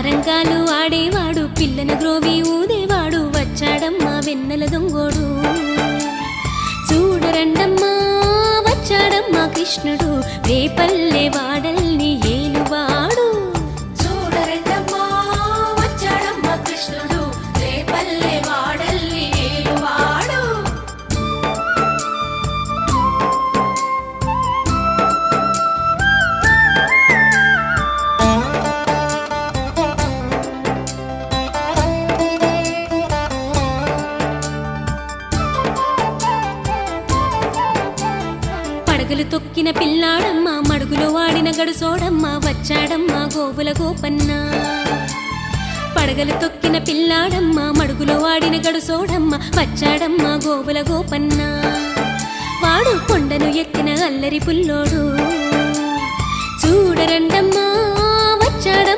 సారంగాలు ఆడేవాడు పిల్లన గ్రోవి ఊదేవాడు వచ్చాడమ్మా వెన్నెల దొంగోడు చూడరండమ్మా వచ్చాడమ్మా కృష్ణుడు రేపల్లె వాడల్ని ఏలువాడు చూడరండమ్మా వచ్చాడమ్మా కృష్ణుడు రేపల్లె వాడల్ని ఏలువాడు పడగలు తొక్కిన పిల్లాడమ్మ మడుగులో వాడిన గడుసోడమ్మ వచ్చాడమ్మా గోవుల గోపన్న పడగలు తొక్కిన పిల్లాడమ్మ మడుగులో వాడిన గడుసోడమ్మ వచ్చాడమ్మా గోవుల గోపన్న వాడు కొండను ఎక్కిన అల్లరి పుల్లోడు చూడరండమ్మా వచ్చాడమ్మ